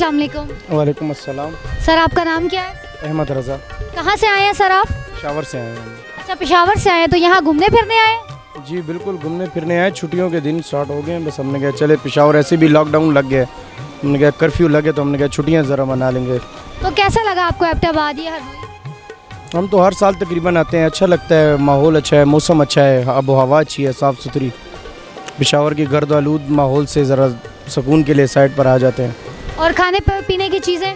अस्सलाम वालेकुम। वालेकुम अस्सलाम। सर आपका नाम क्या है? अहमद रज़ा। कहाँ से आए हैं सर आप? पेशावर से आए हैं। अच्छा पेशावर से आए हैं, तो यहाँ घूमने फिरने आए हैं? जी बिल्कुल, घूमने फिरने आए। छुट्टियों के दिन स्टार्ट हो गए हैं, बस हमने कहा चले पेशावर ऐसे भी लॉकडाउन लग गया, हमने कहा कर्फ्यू लगे तो हमने कहा छुट्टियाँ ज़रा मना लेंगे। तो कैसा लगा आपको एबटाबाद ये हरदोई? हम तो हर साल तकरीबन आते हैं, अच्छा लगता है, माहौल अच्छा है, मौसम अच्छा है, आबो हवा अच्छी है, साफ़ सुथरी। पेशावर की गर्द आलूद माहौल से ज़रा सुकून के लिए साइड पर आ जाते हैं। और खाने पीने की चीज़ें?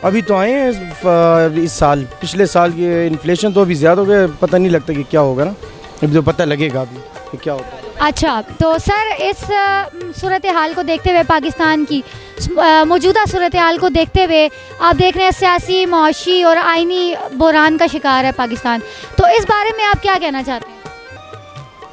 अभी तो आए हैं इस साल, पिछले साल ये इन्फ्लेशन तो अभी ज़्यादा हो गया, पता नहीं लगता कि क्या होगा ना, अभी तो पता लगेगा अभी कि क्या होगा। अच्छा तो सर इस सूरत हाल को देखते हुए, पाकिस्तान की मौजूदा सूरत हाल को देखते हुए, आप देख रहे हैं सियासी, मुआशी और आइनी बहरान का शिकार है पाकिस्तान, तो इस बारे में आप क्या कहना चाहते हैं?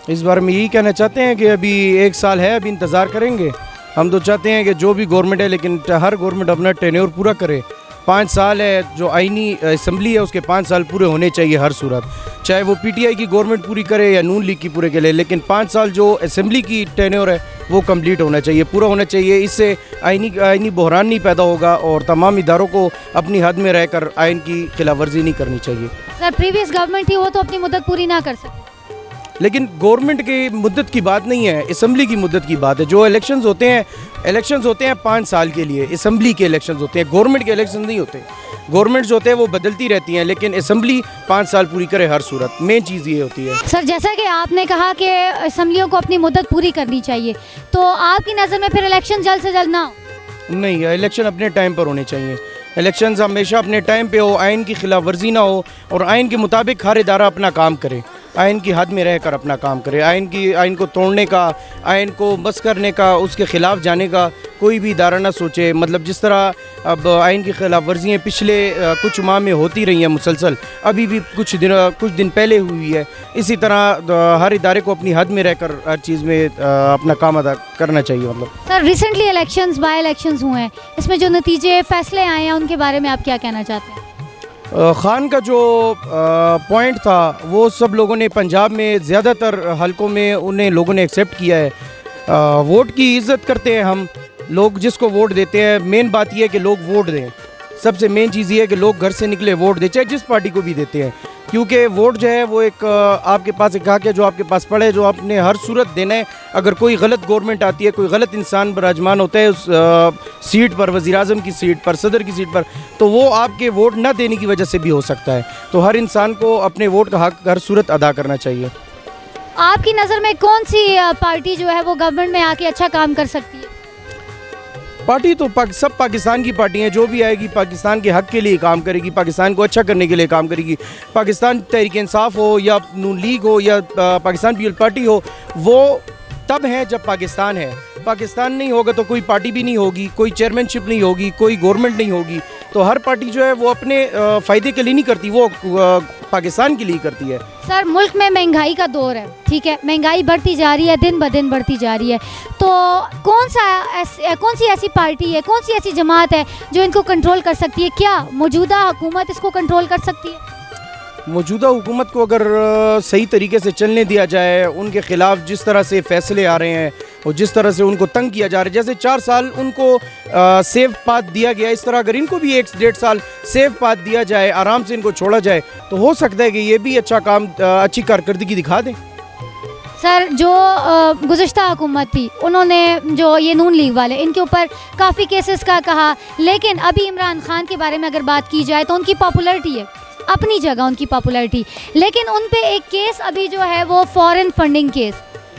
इस बारे में यही कहना चाहते हैं कि अभी 1 साल है, अभी इंतज़ार करेंगे। हम तो चाहते हैं कि जो भी गवर्नमेंट है, लेकिन हर गवर्नमेंट अपना टेन्योर पूरा करे। 5 साल है जो आइनी असम्बली है, उसके 5 साल पूरे होने चाहिए हर सूरत, चाहे वो पीटीआई की गवर्नमेंट पूरी करे या नून लीग की पूरे के लिए, लेकिन 5 साल जो असम्बली की टेन्योर है वो कंप्लीट होना चाहिए, पूरा होना चाहिए। इससे आइनी बहरान नहीं पैदा होगा और तमाम इदारों को अपनी हद में रहकर आइन की खिलाफ वर्जी नहीं करनी चाहिए। सर प्रीवियस गवर्नमेंट थी, वो तो अपनी मुद्दत पूरी ना कर सकी, लेकिन गवर्नमेंट की मुद्दत की बात नहीं है, असम्बली की मुद्दत की बात है। जो इलेक्शंस होते हैं 5 साल के लिए, असम्बली के इलेक्शंस होते हैं, गवर्नमेंट के इलेक्शन नहीं होते। गवर्नमेंट जो होते हैं वो बदलती रहती हैं, लेकिन असम्बली 5 साल पूरी करे हर सूरत, मेन चीज़ ये होती है। सर जैसा कि आपने कहा कि असम्बलियों को अपनी मुद्दत पूरी करनी चाहिए, तो आपकी नज़र में फिर इलेक्शन जल्द से जल्द ना हो? नहीं, इलेक्शन अपने टाइम पर होने चाहिए। इलेक्शंस हमेशा अपने टाइम पे हो, आइन की खिलाफ वर्जी ना हो और आइन के मुताबिक हर इदारा अपना काम करे, आइन की हद में रहकर अपना काम करे। आइन को तोड़ने का, आइन को बस करने का, उसके ख़िलाफ़ जाने का कोई भी इदारा ना सोचे। मतलब जिस तरह अब आइन की खिलाफ वर्जियाँ पिछले कुछ माह में होती रही हैं मुसलसल, अभी भी कुछ दिन पहले हुई है, इसी तरह हर इदारे को अपनी हद में रहकर हर चीज़ में अपना काम अदा करना चाहिए। मतलब sir recently elections, by elections हुए हैं, इसमें जो नतीजे फैसले आए हैं उनके बारे में आप क्या कहना चाहते हैं? खान का जो पॉइंट था वो सब लोगों ने, पंजाब में ज़्यादातर हलकों में उन्हें लोगों ने एक्सेप्ट किया है। वोट की इज़्ज़त करते हैं हम लोग, जिसको वोट देते हैं। मेन बात यह है कि लोग वोट दें, सबसे मेन चीज़ ये है कि लोग घर से निकले वोट दें, चाहे जिस पार्टी को भी देते हैं, क्योंकि वोट जो है वो एक आपके पास एक हक है जो आपके पास पड़े, जो आपने हर सूरत देना है। अगर कोई गलत गवर्नमेंट आती है, कोई गलत इंसान बराजमान होता है उस सीट पर, वज़ीर-ए-आज़म की सीट पर, सदर की सीट पर, तो वो आपके वोट न देने की वजह से भी हो सकता है। तो हर इंसान को अपने वोट का हक हर सूरत अदा करना चाहिए। आपकी नज़र में कौन सी पार्टी जो है वो गवर्नमेंट में आके अच्छा काम कर सकती है? पार्टी तो सब पाकिस्तान की पार्टी हैं, जो भी आएगी पाकिस्तान के हक़ के लिए काम करेगी, पाकिस्तान को अच्छा करने के लिए काम करेगी। पाकिस्तान तहरीक इंसाफ हो या नून लीग हो या पाकिस्तान पीपल पार्टी हो, वो तब है जब पाकिस्तान है। पाकिस्तान नहीं होगा तो कोई पार्टी भी नहीं होगी, कोई चेयरमैनशिप नहीं होगी, कोई गवर्नमेंट नहीं होगी। तो हर पार्टी जो है वो अपने फ़ायदे के लिए नहीं करती, वो पाकिस्तान के लिए करती है। सर मुल्क में महंगाई का दौर है, ठीक है, महंगाई बढ़ती जा रही है, दिन ब दिन बढ़ती जा रही है, तो कौन सी ऐसी पार्टी है, कौन सी ऐसी जमात है जो इनको कंट्रोल कर सकती है? क्या मौजूदा हुकूमत इसको कंट्रोल कर सकती है? मौजूदा हुकूमत को अगर सही तरीके से चलने दिया जाए, उनके ख़िलाफ़ जिस तरह से फ़ैसले आ रहे हैं और जिस तरह से उनको तंग किया जा रहा है, जैसे 4 साल उनको सेफ पाथ दिया गया, इस तरह अगर इनको भी 1-1.5 साल सेफ पाथ दिया जाए, आराम से इनको छोड़ा जाए, तो हो सकता है कि ये भी अच्छा काम, अच्छी कारकर्दगी दिखा दें। सर जो गुज़श्ता हुकूमत थी, उन्होंने जो ये नून लीग वाले, इनके ऊपर काफ़ी केसेस का कहा, लेकिन अभी इमरान खान के बारे में अगर बात की जाए तो उनकी पॉपुलैरिटी है, अपनी जगह उनकी पॉपुलैरिटी, लेकिन उन पे एक केस अभी जो है वो फॉरेन फंडिंग केस,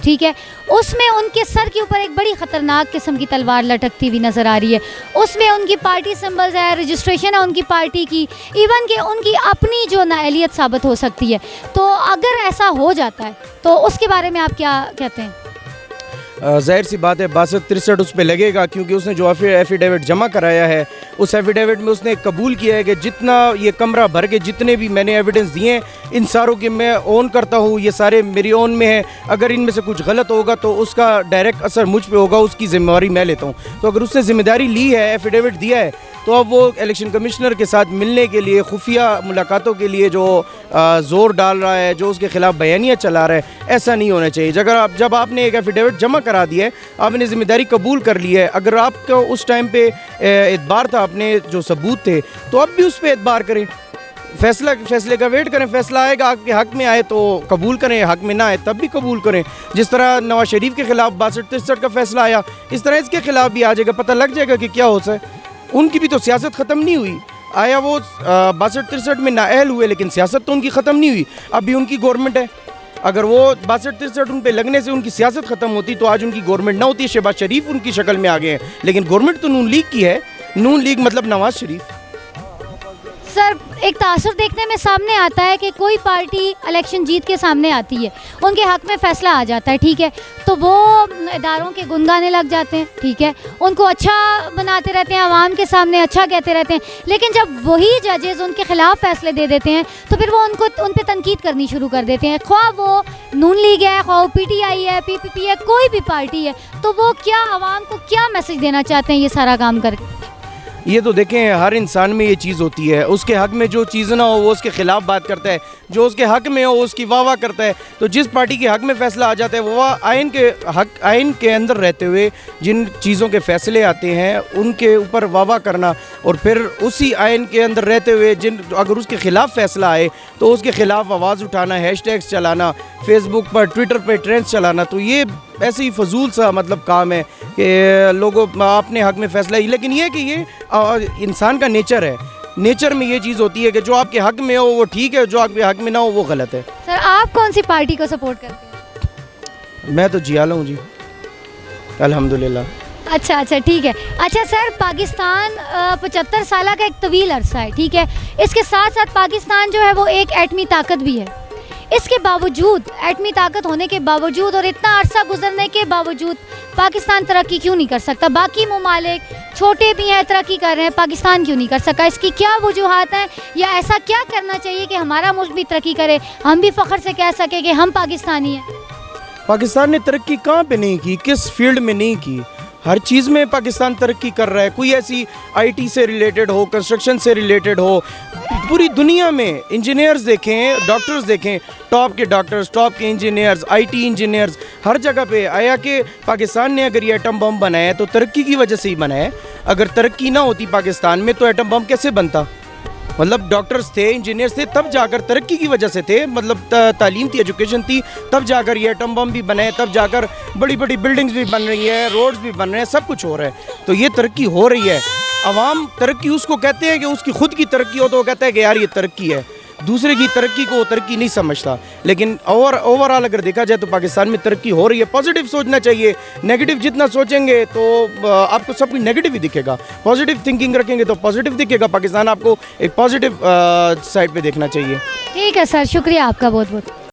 ठीक है, उसमें उनके सर के ऊपर एक बड़ी ख़तरनाक किस्म की तलवार लटकती हुई नज़र आ रही है। उसमें उनकी पार्टी सिंबल्स है, रजिस्ट्रेशन है उनकी पार्टी की, इवन कि उनकी अपनी जो नाअहलियत साबित हो सकती है। तो अगर ऐसा हो जाता है तो उसके बारे में आप क्या कहते हैं? ज़ाहिर सी बात है 62-63 उस पर लगेगा, क्योंकि उसने जो एफिडेविट जमा कराया है, उस एफिडेविट में उसने कबूल किया है कि जितना ये कमरा भर के जितने भी मैंने एविडेंस दिए हैं, इन सारों के मैं ओन करता हूँ, ये सारे मेरी ओन में है। अगर इनमें से कुछ गलत होगा तो उसका डायरेक्ट असर मुझ पे होगा, उसकी ज़िम्मेदारी मैं लेता हूँ। तो अगर उसने ज़िम्मेदारी ली है, एफिडेविट दिया है, तो अब वो इलेक्शन कमिश्नर के साथ मिलने के लिए, खुफिया मुलाकातों के लिए जो ज़ोर डाल रहा है, जो उसके ख़िलाफ़ बयानियाँ चला रहा है, ऐसा नहीं होना चाहिए। जब आपने एक एफिडेविट जमा करा दिया है, आपने ज़िम्मेदारी कबूल कर ली है, अगर आपको उस टाइम पे एतबार था, अपने जो सबूत थे, तो अब भी उस पर एतबार करें। फैसले का वेट करें, फैसला आएगा, आपके हक़ में आए तो कबूल करें, हक़ में ना आए तब भी कबूल करें। जिस तरह नवाज शरीफ के ख़िलाफ़ 62-63 का फैसला आया, इस तरह इसके ख़िलाफ़ भी आ जाएगा, पता लग जाएगा कि क्या होता है। उनकी भी तो सियासत ख़त्म नहीं हुई। आया वो 62-63 में नाअहल हुए, लेकिन सियासत तो उनकी ख़त्म नहीं हुई। अभी उनकी गवर्नमेंट है। अगर वो 62-63 उन पे लगने से उनकी सियासत ख़त्म होती तो आज उनकी गवर्नमेंट ना होती। शहबाज शरीफ उनकी शक्ल में आ गए हैं, लेकिन गवर्नमेंट तो नून लीग की है। नून लीग मतलब नवाज शरीफ। सर, एक तासुर देखने में सामने आता है कि कोई पार्टी इलेक्शन जीत के सामने आती है, उनके हक़ में फ़ैसला आ जाता है, ठीक है, तो वो इदारों के गुन गाने लग जाते हैं, ठीक है, उनको अच्छा बनाते रहते हैं, आवाम के सामने अच्छा कहते रहते हैं। लेकिन जब वही जजेज़ उनके ख़िलाफ़ फ़ैसले दे देते हैं तो फिर वो उन पर तनकीद करनी शुरू कर देते हैं। ख्वाह वो नून लीग है, ख्वाह PTI है, PPP है, कोई भी पार्टी है, तो वो क्या आवाम को क्या मैसेज देना चाहते हैं ये सारा काम करके? ये तो देखें, हर इंसान में ये चीज़ होती है, उसके हक़ में जो चीज़ ना हो वो उसके ख़िलाफ़ बात करता है, जो उसके हक़ में हो उसकी वाह करता है। तो जिस पार्टी के हक़ में फ़ैसला आ जाता है वो आइन के अंदर रहते हुए जिन चीज़ों के फ़ैसले आते हैं उनके ऊपर वाह करना, और फिर उसी आइन के अंदर रहते हुए अगर उसके ख़िलाफ़ फ़ैसला आए तो उसके ख़िलाफ़ आवाज़ उठाना, हैशटैग्स चलाना, फेसबुक पर, ट्विटर पर ट्रेंड्स चलाना, तो ये ऐसे ही फजूल सा मतलब काम है कि लोगों अपने हक़ में फ़ैसला। लेकिन ये कि ये इंसान का नेचर है, नेचर में ये चीज़ होती है कि जो आपके हक़ में हो वो ठीक है, जो आपके हक़ में ना हो वो गलत है। सर, आप कौन सी पार्टी को सपोर्ट करते हैं? मैं तो जियाला हूँ जी, अल्हम्दुलिल्लाह। अच्छा, ठीक है। अच्छा सर, पाकिस्तान 75 साल का एक तवील अरसा है, ठीक है, इसके साथ साथ पाकिस्तान जो है वो एक एटमी ताकत भी है। इसके बावजूद, एटमी ताकत होने के बावजूद और इतना अरसा गुजरने के बावजूद पाकिस्तान तरक्की क्यों नहीं कर सकता? बाकी ममालिक छोटे भी हैं, तरक्की कर रहे हैं, पाकिस्तान क्यों नहीं कर सका? इसकी क्या वजूहात हैं, या ऐसा क्या करना चाहिए कि हमारा मुल्क भी तरक्की करे, हम भी फ़ख्र से कह सकें कि हम पाकिस्तानी हैं? पाकिस्तान ने तरक्की कहाँ पे नहीं की, किस फील्ड में नहीं की? हर चीज़ में पाकिस्तान तरक्की कर रहा है। कोई ऐसी IT से रिलेटेड हो, कंस्ट्रक्शन से रिलेटेड हो, पूरी दुनिया में इंजीनियर्स देखें, डॉक्टर्स देखें, टॉप के डॉक्टर्स, टॉप के इंजीनियर्स, IT इंजीनियर्स हर जगह पे आया कि पाकिस्तान ने अगर ये एटम बम बनाया तो तरक्की की वजह से ही बनाया। अगर तरक्की ना होती पाकिस्तान में तो एटम बम कैसे बनता? मतलब डॉक्टर्स थे, इंजीनियर्स थे, तब जाकर तरक्की की वजह से थे, मतलब तालीम थी, एजुकेशन थी, तब जाकर ये एटम बम भी बने, तब जाकर बड़ी बड़ी बिल्डिंग्स भी बन रही है, रोड्स भी बन रहे हैं, सब कुछ हो रहा है। तो ये तरक्की हो रही है। अवाम तरक्की उसको कहते हैं कि उसकी खुद की तरक्की हो तो वो कहता है कि यार ये तरक्की है, दूसरे की तरक्की को वो तरक्की नहीं समझता। लेकिन ओवरऑल अगर देखा जाए तो पाकिस्तान में तरक्की हो रही है। पॉजिटिव सोचना चाहिए, नेगेटिव जितना सोचेंगे तो आपको सब कुछ नेगेटिव ही दिखेगा। पॉजिटिव थिंकिंग रखेंगे तो पॉजिटिव दिखेगा। पाकिस्तान आपको एक पॉजिटिव साइड पे देखना चाहिए। ठीक है सर, शुक्रिया आपका बहुत बहुत।